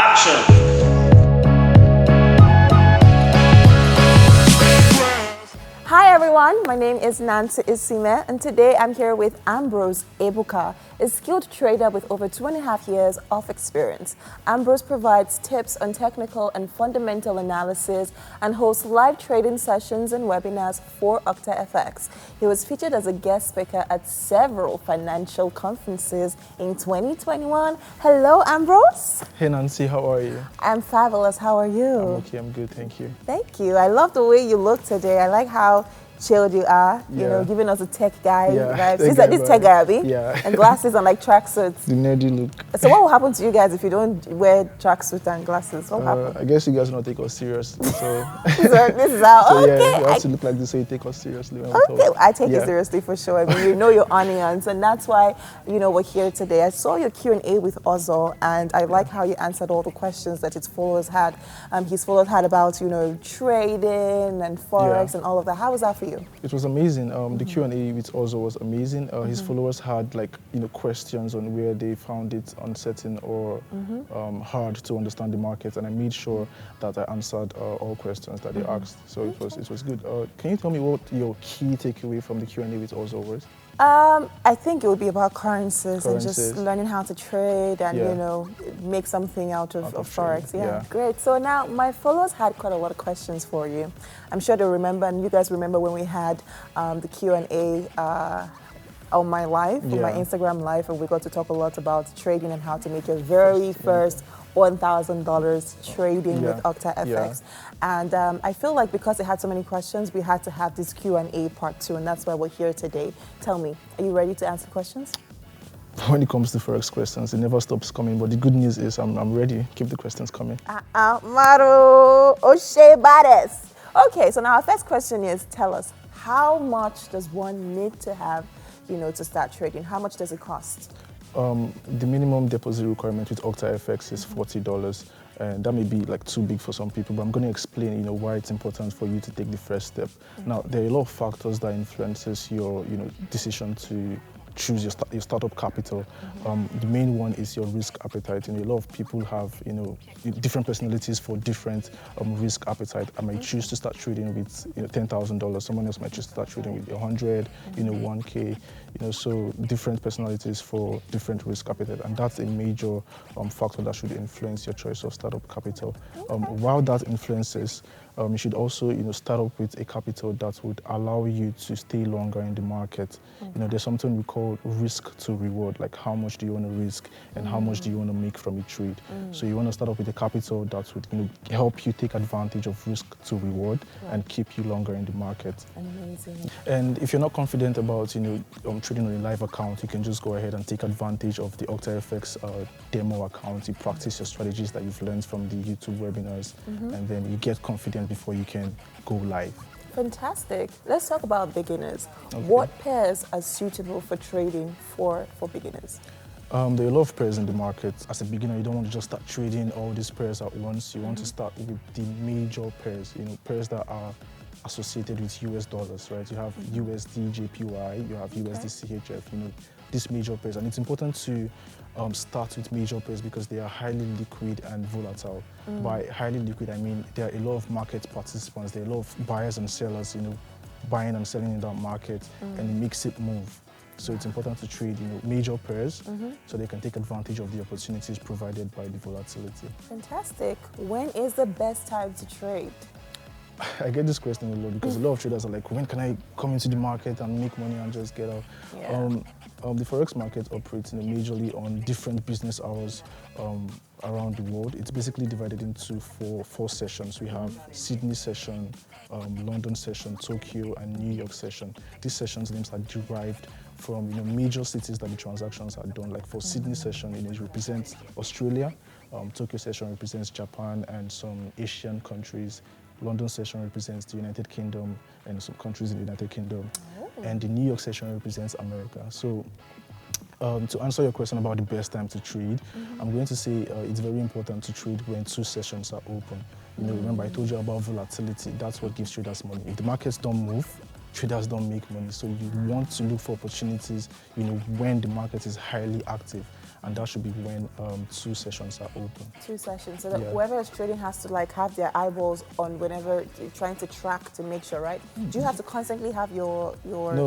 action. Hi everyone, my name is Nancy Isime and today I'm here with Ambrose Ebuka, a skilled trader with over 2.5 years of experience. Ambrose provides tips on technical and fundamental analysis and hosts live trading sessions and webinars for Octa FX. He was featured as a guest speaker at several financial conferences in 2021. Hello Ambrose. Hey Nancy, how are you? I'm fabulous, how are you? I'm okay, I'm good, thank you. Thank you. I love the way you look today. I like how chilled you are, you know, giving us a tech guy vibes. This tech guy, Abby? Yeah. And glasses and like tracksuits. The nerdy look. So what will happen to you guys if you don't wear tracksuit and glasses? What will happen? I guess you guys will not take us seriously, so... this is how, so okay. yeah, you have to look like this so you take us seriously. Okay, I take it seriously for sure. I mean, you know your onions, and that's why, you know, we're here today. I saw your Q&A with Ozzo, and I like how you answered all the questions that his followers had. His followers had about, you know, trading and Forex and all of that. How was that for you? It was amazing. The Q&A with Ozzo was amazing. His followers had like, you know, questions on where they found it uncertain or hard to understand the market, and I made sure that I answered all questions that they asked. So it was good. Can you tell me what your key takeaway from the Q&A with Ozzo was? I think it would be about currencies and just learning how to trade and, you know, make something out of Forex. Yeah, great. So now my followers had quite a lot of questions for you. I'm sure they remember, and you guys remember when we had the Q&A on my live, on my Instagram live, and we got to talk a lot about trading and how to make your very first $1,000 trading with Octa FX. And I feel like because they had so many questions, we had to have this Q&A part 2, and that's why we're here today. Tell me, are you ready to answer questions? When it comes to Forex questions, it never stops coming, but the good news is I'm ready. Keep the questions coming. Maru Oshe Bades. Okay, so now our first question is, tell us, how much does one need to have, you know, to start trading? How much does it cost? The minimum deposit requirement with Octa FX is $40, and that may be like too big for some people, but I'm going to explain, you know, why it's important for you to take the first step. Now, there are a lot of factors that influences your, you know, decision to choose your startup capital. The main one is your risk appetite. You know, a lot of people have, you know, different personalities for different risk appetite. I might choose to start trading with, you know, $10,000. Someone else might choose to start trading with 100, you know, 1K. You know, so different personalities for different risk appetite, and that's a major factor that should influence your choice of startup capital. While that influences, you should also, you know, start up with a capital that would allow you to stay longer in the market. You know, there's something we call risk to reward, like how much do you want to risk and how much do you want to make from a trade. So you want to start up with a capital that would, you know, help you take advantage of risk to reward and keep you longer in the market. Amazing. And if you're not confident about, you know, trading on a live account, you can just go ahead and take advantage of the Octa FX demo account. You practice your strategies that you've learned from the YouTube webinars, and then you get confident before you can go live. Fantastic. Let's talk about beginners. Okay. What pairs are suitable for trading for beginners? There are a lot of pairs in the market. As a beginner, you don't want to just start trading all these pairs at once. You want to start with the major pairs, you know, pairs that are associated with US dollars, right? You have USD JPY, you have USD CHF, you know, these major pairs. And it's important to start with major pairs because they are highly liquid and volatile. By highly liquid, I mean there are a lot of market participants, there are a lot of buyers and sellers, you know, buying and selling in that market, and it makes it move. So it's important to trade, you know, major pairs so they can take advantage of the opportunities provided by the volatility. Fantastic. When is the best time to trade? I get this question a lot because a lot of traders are like, when can I come into the market and make money and just get out? The Forex market operates, you know, majorly on different business hours around the world. It's basically divided into four sessions. We have Sydney session, London session, Tokyo, and New York session. These sessions names are derived from, you know, major cities that the transactions are done. Like for Sydney session, you know, it represents Australia. Tokyo session represents Japan and some Asian countries. London session represents the United Kingdom and some countries in the United Kingdom. And the New York session represents America. So to answer your question about the best time to trade, I'm going to say it's very important to trade when two sessions are open. You know, remember I told you about volatility. That's what gives traders money. If the markets don't move, traders don't make money. So you want to look for opportunities, you know, when the market is highly active. and that should be when 2 sessions are open. 2 sessions, so that whoever is trading has to like have their eyeballs on whenever you're trying to track to make sure, right? Do you have to constantly have your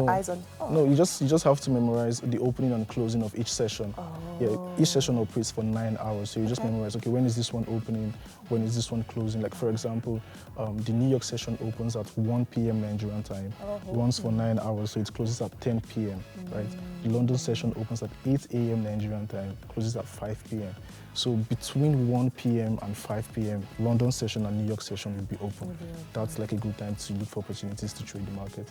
eyes on? No, you just have to memorize the opening and closing of each session. Yeah, each session operates for 9 hours, so you just memorize, okay, when is this one opening, when is this one closing? Like for example, the New York session opens at 1 p.m. Nigerian time, runs for 9 hours, so it closes at 10 p.m. right? The London session opens at 8 a.m. Nigerian time, closes at 5 p.m. So between 1 p.m. and 5 p.m., London session and New York session will be open. That's like a good time to look for opportunities to trade the market.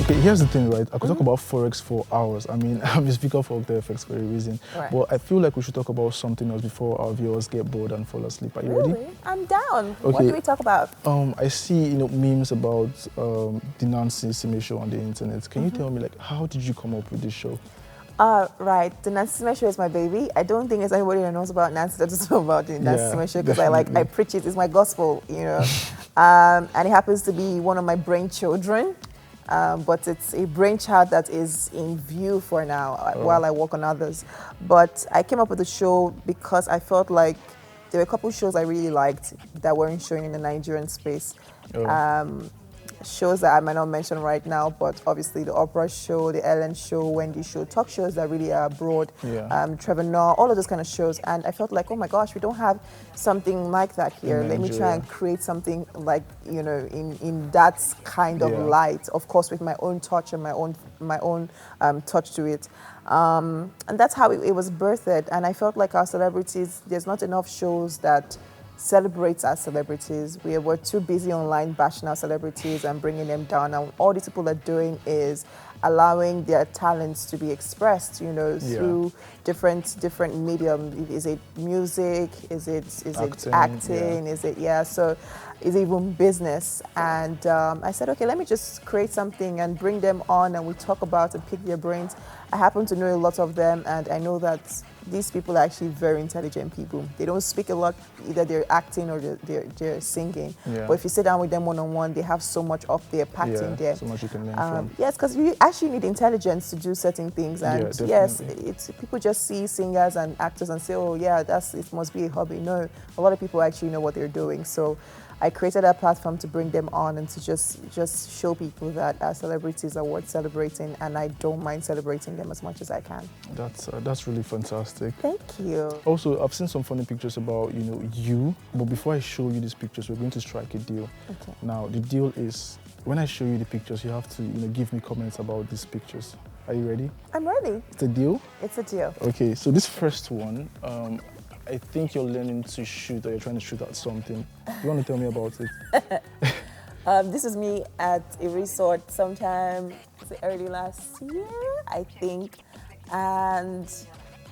Okay, here's the thing, right? I could talk about Forex for hours. I mean, I'm a speaker for Octa FX for a reason. But I feel like we should talk about something else before our viewers get bored and fall asleep. Are you ready? I'm down. Okay. What do we talk about? I see, memes about the Nancy Isime Show on the internet. Can you tell me, like, how did you come up with this show? Right, the Nancy Isime Show is my baby. I don't think there's anybody that knows about Nancy that doesn't know about the Nancy Isime Show, because I preach it. It's my gospel, and it happens to be one of my brain children. But it's a brainchild that is in view for now while I work on others. But I came up with the show because I felt like there were a couple shows I really liked that weren't showing in the Nigerian space. Shows that I might not mention right now, but obviously the Oprah show, the Ellen show, Wendy show, talk shows that really are broad, Trevor Noah, all of those kind of shows. And I felt like, oh my gosh, we don't have something like that here. Let me try and create something like, in that kind of light, of course, with my own touch and my own touch to it. And that's how it was birthed. And I felt like our celebrities, there's not enough shows that celebrates our celebrities. We're too busy online bashing our celebrities and bringing them down. And all these people are doing is allowing their talents to be expressed, through different medium. Is it music? Is it acting? Is it so is even business? And I said, okay, let me just create something and bring them on, and we talk about and pick their brains. I happen to know a lot of them, and I know that these people are actually very intelligent people. They don't speak a lot, either they're acting or they're singing. But if you sit down with them one-on-one, they have so much up there, packed in there. So much you can learn from. Yes, because you actually need intelligence to do certain things. And yes, people just see singers and actors and say, oh yeah, it must be a hobby. No, a lot of people actually know what they're doing. So I created a platform to bring them on and to just show people that our celebrities are worth celebrating, and I don't mind celebrating them as much as I can. That's really fantastic. Thank you. Also, I've seen some funny pictures about you, but before I show you these pictures, we're going to strike a deal. Okay. Now the deal is, when I show you the pictures, you have to give me comments about these pictures. Are you ready? I'm ready. It's a deal? It's a deal. Okay, so this first one, I think you're learning to shoot, or you're trying to shoot at something. You want to tell me about it? This is me at a resort sometime early last year, I think. And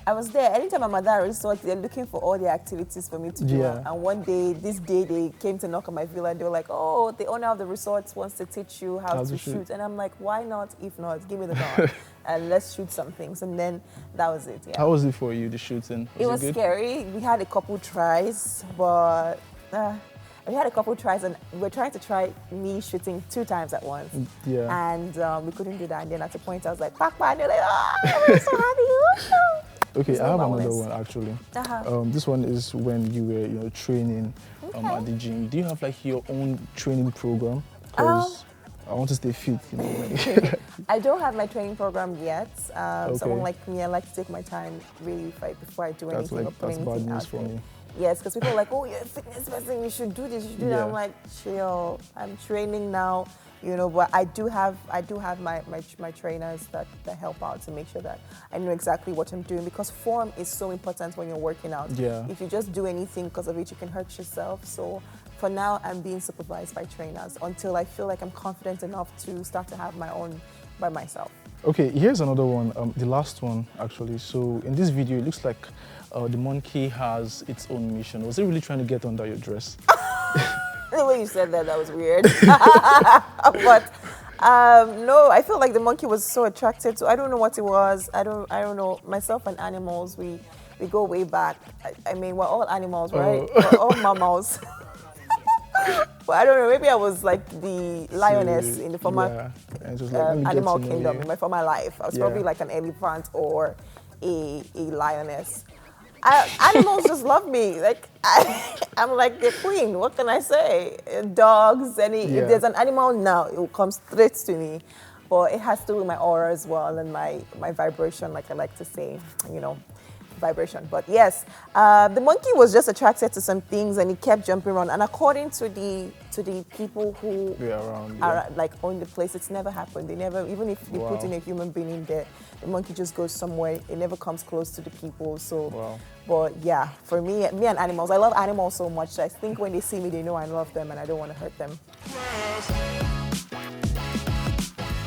I was there. Anytime I'm at that resort, they're looking for all the activities for me to do. And one day, they came to knock on my villa, and they were like, oh, the owner of the resort wants to teach you how to shoot. And I'm like, why not? If not, give me the gun and let's shoot some things. And then that was it. Yeah. How was it for you, the shooting? It was scary. We had a couple tries, but we had a couple tries, and we were trying to try me shooting 2 times at once. And we couldn't do that. And then at a point, I was like, "Pak, pak," and they're like, "Oh, I'm so happy." Okay, I have another one actually. This one is when you were, training at the gym. Do you have like your own training program? Because I want to stay fit. I don't have my training program yet. Someone like me, I like to take my time really before I do anything. That's bad news for me. Yes, because people are like, oh, you're a fitness person, you should do this, you should do that. I'm like, chill, I'm training now, but I do have my trainers that help out to make sure that I know exactly what I'm doing, because form is so important when you're working out. If you just do anything because of it, you can hurt yourself. So for now, I'm being supervised by trainers until I feel like I'm confident enough to start to have my own by myself. Okay, here's another one, the last one actually. So in this video, it looks like the monkey has its own mission. Was it really trying to get under your dress? The way you said that was weird. But no, I feel like the monkey was so attracted to. I don't know what it was. I don't know. Myself and animals, we go way back. I mean, we're all animals, right? We're all mammals. But I don't know. Maybe I was like the lioness in the former And it was like, animal kingdom in my former life. I was probably like an elephant or a lioness. Animals just love me. Like I'm like the queen. What can I say? Dogs. If there's an animal now, it will come straight to me. But it has to do with my aura as well and my vibration, like I like to say, vibration. But yes, the monkey was just attracted to some things and he kept jumping around. And according to the people who are like own the place, it's never happened. They never, even if they put in a human being in there, the monkey just goes somewhere. It never comes close to the people. So, but yeah, for me and animals, I love animals so much. I think when they see me, they know I love them and I don't want to hurt them.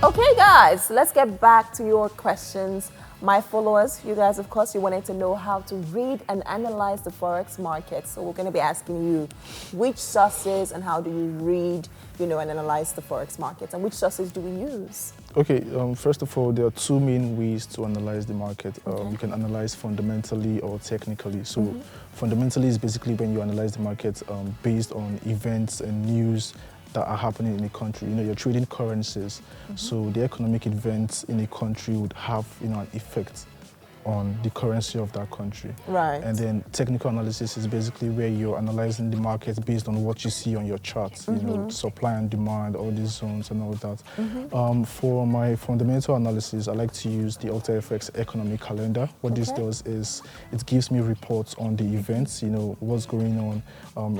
Okay, guys, let's get back to your questions. My followers, you guys, of course, you wanted to know how to read and analyze the Forex market. So we're going to be asking you which sources and how do you read, and analyze the Forex market, and which sources do we use? Okay, first of all, there are two main ways to analyze the market. You can analyze fundamentally or technically. So fundamentally is basically when you analyze the market based on events and news that are happening in a country. You're trading currencies, so the economic events in a country would have, an effect on the currency of that country. Right. And then technical analysis is basically where you're analyzing the market based on what you see on your charts, supply and demand, all these zones and all that. For my fundamental analysis, I like to use the Octa FX economic calendar. What this does is it gives me reports on the events, what's going on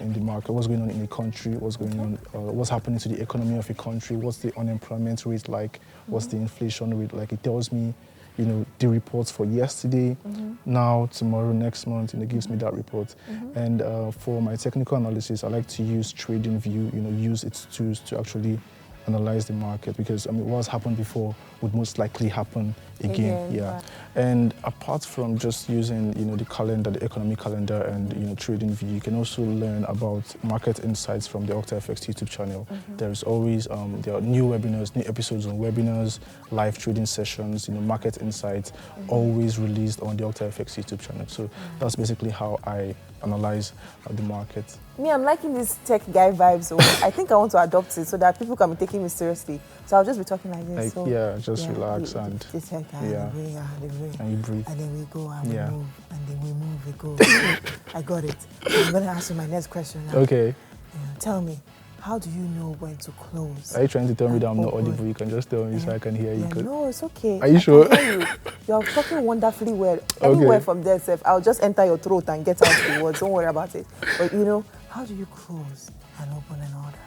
in the market, what's going on in a country, what's going on, what's happening to the economy of a country, what's the unemployment rate like, what's the inflation rate like. It tells me the reports for yesterday, now, tomorrow, next month, it gives me that report. And for my technical analysis, I like to use TradingView, use its tools to actually analyze the market, because what's happened before would most likely happen again. Right. And apart from just using the calendar, the economic calendar, and TradingView, you can also learn about market insights from the Octa FX YouTube channel. There's always there are new webinars, new episodes on webinars, live trading sessions, market insights, always released on the Octa FX YouTube channel. So that's basically how I analyze the market. Me, I'm liking these tech guy vibes. So I think I want to adopt it so that people can be taking me seriously. So I'll just be talking like this. Just relax and the tech guy, and you breathe. And then we go and we move, and then we move, we go. I got it. I'm going to ask you my next question now. Okay. Tell me, how do you know when to close? Are you trying to tell me that I'm not audible? You can just tell me so I can hear you. No, it's okay. Are you sure? You're talking wonderfully well. Anywhere from there, I'll just enter your throat and get out the words. Don't worry about it. But how do you close and open an order?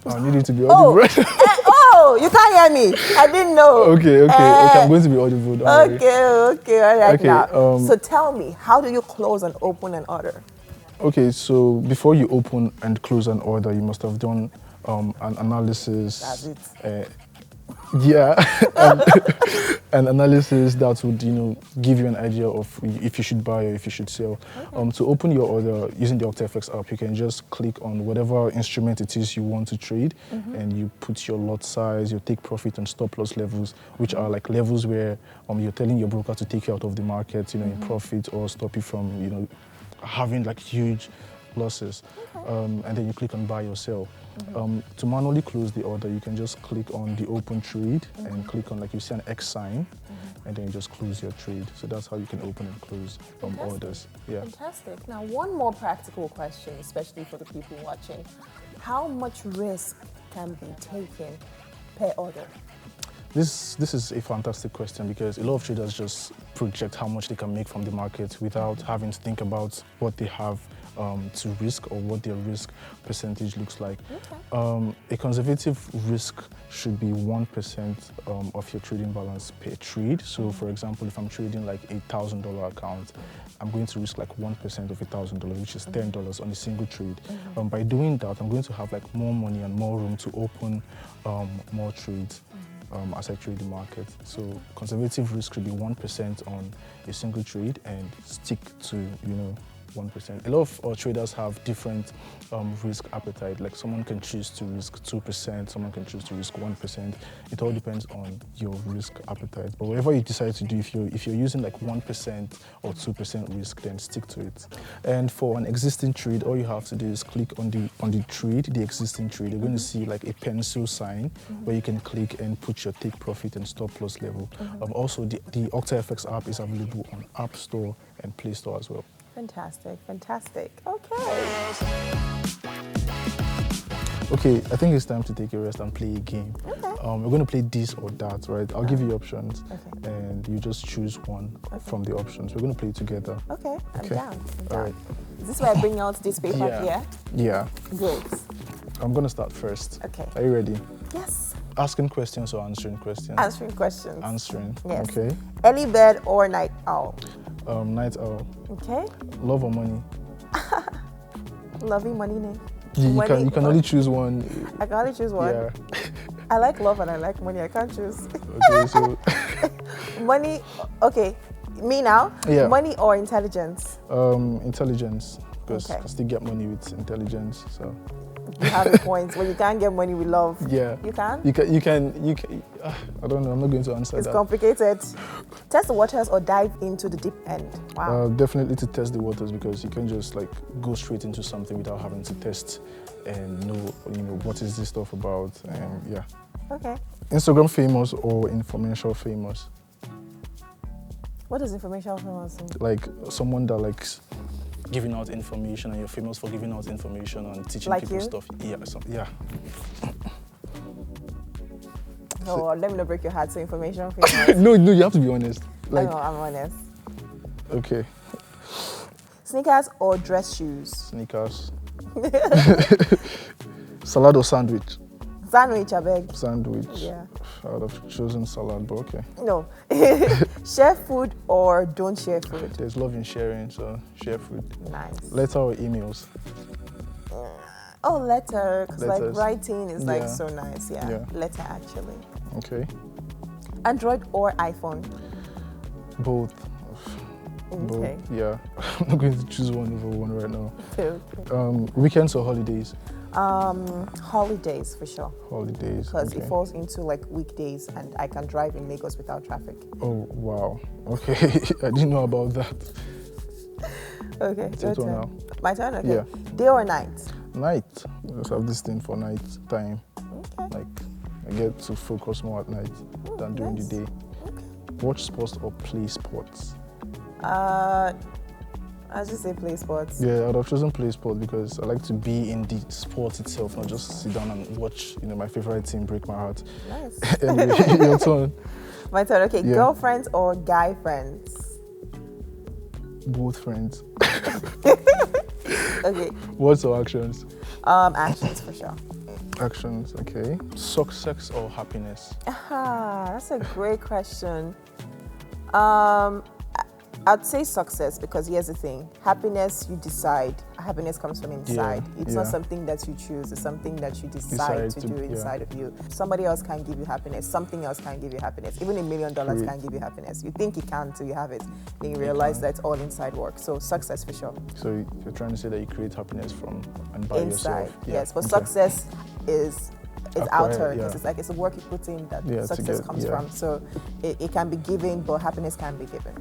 I need you to be audible. You can't hear me. I didn't know. Okay. I'm going to be audible. Okay. All right. Now. So tell me, how do you close and open an order? Okay, so before you open and close an order, you must have done an analysis. That's it. An analysis that would, give you an idea of if you should buy or if you should sell. To open your order using the Octa FX app, you can just click on whatever instrument it is you want to trade, and you put your lot size, your take profit and stop loss levels, which are like levels where you're telling your broker to take you out of the market, in profit, or stop you from, having like huge losses. And then you click on buy or sell. To manually close the order, you can just click on the open trade and click on, like, you see an X sign, and then you just close your trade. So that's how you can open and close orders. Fantastic. Now, one more practical question, especially for the people watching. How much risk can be taken per order? This is a fantastic question, because a lot of traders just project how much they can make from the market without having to think about what they have to risk or what their risk percentage looks like. A conservative risk should be 1% of your trading balance per trade. So for example, if I'm trading like $1,000 account, I'm going to risk like 1% of $1,000, which is $10 on a single trade. By doing that, I'm going to have like more money and more room to open more trades as I trade the market. So conservative risk should be 1% on a single trade, and stick to 1%. A lot of traders have different risk appetite. Like someone can choose to risk 2%, someone can choose to risk 1%. It all depends on your risk appetite. But whatever you decide to do, if you're using like 1% or 2% risk, then stick to it. And for an existing trade, all you have to do is click on the trade, the existing trade. You're going to see like a pencil sign where you can click and put your take profit and stop loss level. Also, the Octa FX app is available on App Store and Play Store as well. Fantastic, fantastic. Okay. Okay, I think it's time to take a rest and play a game. Okay. We're going to play this or that, right? I'll give you options, okay, and you just choose one from the options. We're going to play together. Okay, I'm down. All right. Is this where I bring out this paper here? Yeah. Great. I'm going to start first. Okay. Are you ready? Yes. Asking questions or answering questions? Answering questions. Answering. Yes. Okay. Early bird or night owl? Night owl. Okay. Love or money? Loving money name. You can only choose one. I can only choose one. Yeah. I like love and I like money. I can't choose. Okay, so money. Okay, me now. Yeah. Money or intelligence? Intelligence, because Okay. you can still get money with intelligence. So You have a point. Well, you can't get money with love. yeah. You can. You can. I don't know. I'm not going to answer It's that. complicated. Test the waters or dive into the deep end. Wow. Definitely to test the waters, because you can just like go straight into something without having to test and know what is this stuff about. And yeah. Okay. Instagram famous or influential famous? What does information famous mean? Like someone that likes giving out information, and you're famous for giving out information and teaching Like people you? stuff. Yeah. Yeah. No, let me not break your heart. So information famous. No, you have to be honest. I know, I'm honest. Okay. Sneakers or dress shoes? Sneakers. Salad or sandwich? Sandwich, I beg. Sandwich. Yeah. I would have chosen salad, but okay. No. Share food or don't share food? There's love in sharing, so share food. Nice. Letter or emails? Oh, letter. Because like Letters. writing is like Yeah. so nice. Yeah. Yeah. Letter actually. Okay. Android or iPhone? Both. Okay. Both. Yeah. I'm not going to choose one over one right now. Okay. Weekends or holidays? Holidays for sure. Holidays. Because Okay. it falls into like weekdays and I can drive in Lagos without traffic. Oh, wow. Okay. I didn't know about that. Okay. It's your turn now. My turn? Okay. Yeah. Day or night? Night. I just have this thing for night time. Okay. Like, I get to focus more at night than during nice. the day. Okay. Watch sports or play sports? I just say play sports. Yeah, I would have chosen play sport because I like to be in the sport itself, not just sit down and watch, my favorite team break my heart. Nice. Anyway, your turn. My turn. Okay. Yeah. Girlfriends or guy friends? Both friends. Okay. Words or actions? Actions for sure. Actions, okay. Success or happiness? That's a great question. I'd say success because here's the thing. Happiness, you decide. Happiness comes from inside. It's not something that you choose. It's something that you decide to do inside of you. Somebody else can give you happiness. Something else can give you happiness. Even $1 million can give you happiness. You think it can until you have it. Then you realize that it's all inside work. So success for sure. So you're trying to say that you create happiness from and by inside, yourself? yes. But success is outer because it's like it's a work you put in that success comes from. So it can be given, but happiness can be given.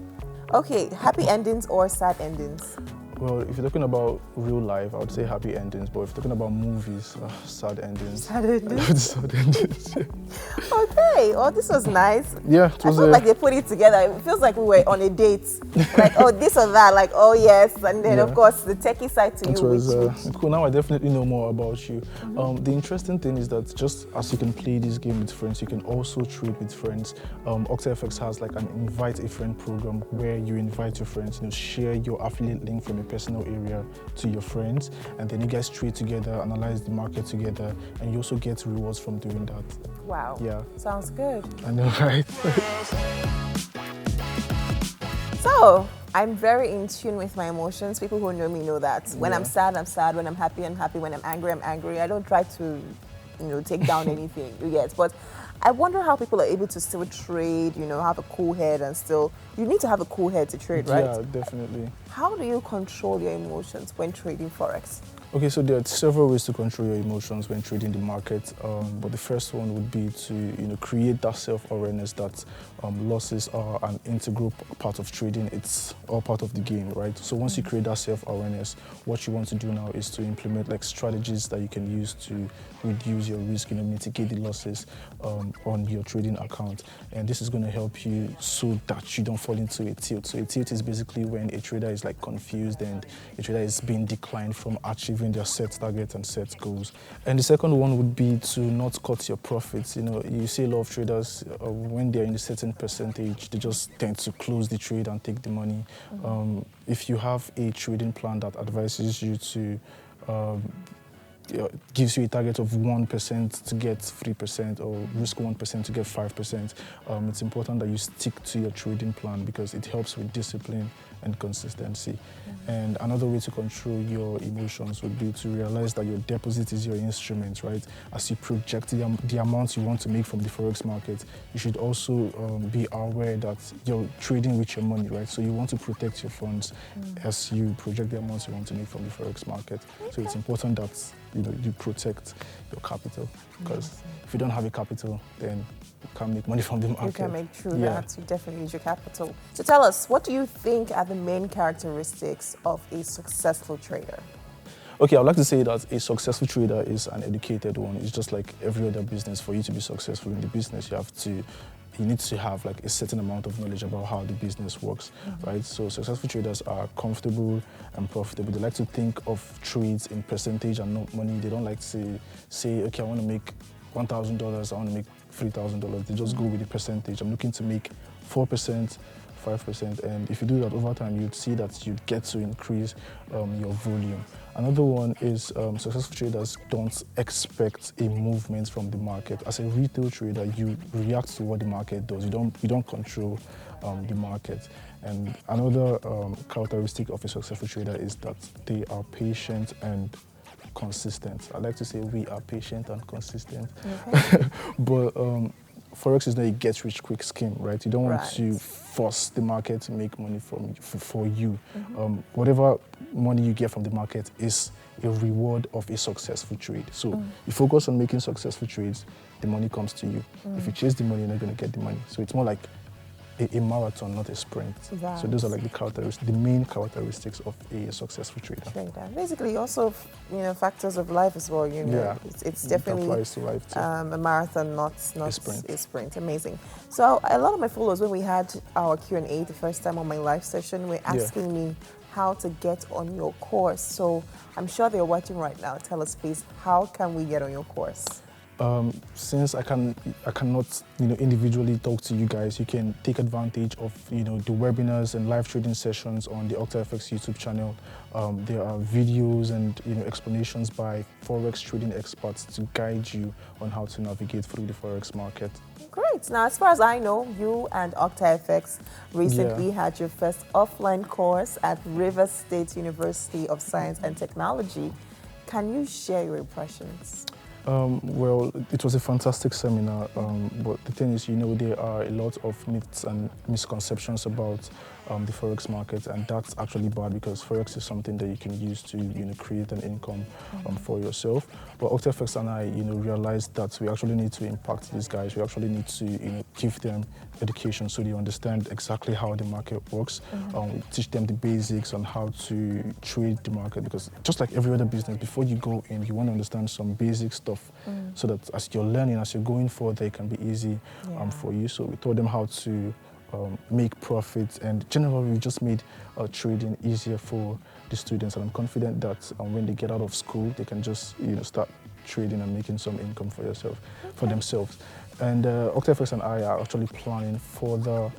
Okay, happy endings or sad endings? Well, if you're talking about real life, I would say happy endings. But if you're talking about movies, sad endings. Sad endings? Sad endings. Okay, well, this was nice. Yeah, I feel like they put it together. It feels like we were on a date. Like, oh, this or that. Like, oh, yes. And then, of course, the techie side to you. It was cool. Now I definitely know more about you. The interesting thing is that just as you can play this game with friends, you can also trade with friends. Octa FX has like an invite a friend program where you invite your friends, share your affiliate link from a personal area to your friends, and then you guys trade together, analyze the market together, and you also get rewards from doing that. Wow. Yeah. Sounds good. I know, right? So, I'm very in tune with my emotions. People who know me know that. When I'm sad, I'm sad. When I'm happy, I'm happy. When I'm angry, I'm angry. I don't try to, take down anything, you get. But I wonder how people are able to still trade, you know, have a cool head and still, you need to have a cool head to trade, right? Yeah, definitely. How do you control your emotions when trading Forex? Okay, so there are several ways to control your emotions when trading the market, but the first one would be to create that self-awareness that losses are an integral part of trading. It's all part of the game, right? So once you create that self-awareness, what you want to do now is to implement like strategies that you can use to reduce your risk, mitigate the losses on your trading account, and this is going to help you so that you don't fall into a tilt. So a tilt is basically when a trader is like confused and a trader is being declined from achieving their set targets and set goals. And the second one would be to not cut your profits. You see a lot of traders when they're in a certain percentage, they just tend to close the trade and take the money. If you have a trading plan that advises you to gives you a target of 1% to get 3% or risk 1% to get 5%, it's important that you stick to your trading plan because it helps with discipline and consistency. And another way to control your emotions would be to realize that your deposit is your instrument, right? As you project the amount you want to make from the Forex market, you should also be aware that you're trading with your money, right? So you want to protect your funds as you project the amounts you want to make from the Forex market. So it's important that you protect your capital, because if you don't have a capital, then you can't make money from the market. You can make true that. You definitely use your capital. So tell us, what do you think are the main characteristics of a successful trader? Okay, I'd like to say that a successful trader is an educated one. It's just like every other business. For you to be successful in the business, you need to have like a certain amount of knowledge about how the business works, right? So successful traders are comfortable and profitable. They like to think of trades in percentage and not money. They don't like to say, okay, I want to make $1,000, I want to make $3,000. They just go with the percentage. I'm looking to make 4%, 5%, and if you do that over time, you'd see that you get to increase your volume. Another one is successful traders don't expect a movement from the market. As a retail trader, you react to what the market does. You don't control the market. And another characteristic of a successful trader is that they are patient and consistent. I like to say we are patient and consistent, but Forex is not a get-rich-quick scheme, right? You don't want to force the market to make money for you. Whatever money you get from the market is a reward of a successful trade. So you focus on making successful trades, the money comes to you. If you chase the money, you're not going to get the money. So it's more like a marathon, not a sprint. Right. So those are like the main characteristics of a successful trader. Basically, also, factors of life as well. It's definitely applies to life too. A marathon, not a sprint. Amazing. So a lot of my followers, when we had our Q&A the first time on my live session, were asking me how to get on your course. So I'm sure they're watching right now. Tell us, please, how can we get on your course? Since I cannot individually talk to you guys, you can take advantage of the webinars and live trading sessions on the Octa FX YouTube channel. There are videos and explanations by Forex trading experts to guide you on how to navigate through the Forex market. Great. Now, as far as I know, you and Octa FX recently had your first offline course at Rivers State University of Science and Technology. Can you share your impressions? Well, it was a fantastic seminar, but the thing is, there are a lot of myths and misconceptions about the Forex market, and that's actually bad because Forex is something that you can use to create an income for yourself. But Octa FX and I realized that we actually need to impact these guys. We actually need to give them education so they understand exactly how the market works. We teach them the basics on how to trade the market, because just like every other business, before you go in, you want to understand some basic stuff so that as you're learning, as you're going further, it can be easy for you. So we taught them how to make profits, and generally we just made trading easier for the students, and I'm confident that when they get out of school, they can just start trading and making some income for themselves. And Octa FX and I are actually planning further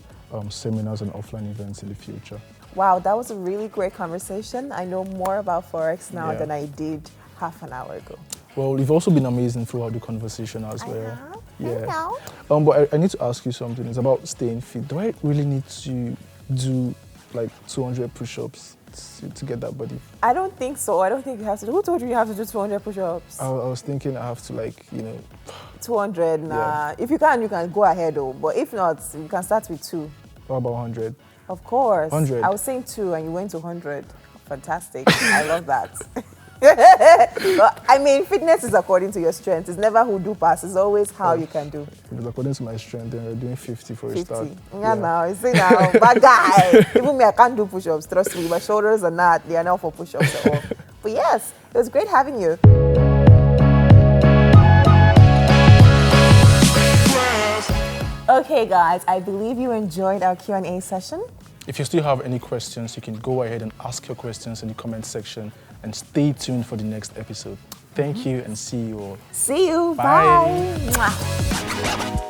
seminars and offline events in the future. Wow, that was a really great conversation. I know more about Forex now than I did half an hour ago. Well, you've also been amazing throughout the conversation as well. Yeah. But I need to ask you something. It's about staying fit. Do I really need to do like 200 push-ups to get that body? I don't think so. I don't think you have to. Who told you have to do 200 push-ups? I was thinking I have to, like, 200, nah. Yeah. If you can go ahead though. But if not, you can start with 2. What about 100? Of course. 100? I was saying 2 and you went to 100. Fantastic. I love that. But, I mean, fitness is according to your strength. It's never who do pass. It's always how you can do. If it's according to my strength, then we're doing 50 for a start. Yeah, now. You see now, bad guy. Even me, I can't do push-ups. Trust me. My shoulders are not. They are not for push-ups at all. But yes, it was great having you. Okay, guys. I believe you enjoyed our Q&A session. If you still have any questions, you can go ahead and ask your questions in the comment section and stay tuned for the next episode. Thank you and see you all. See you. Bye. Bye.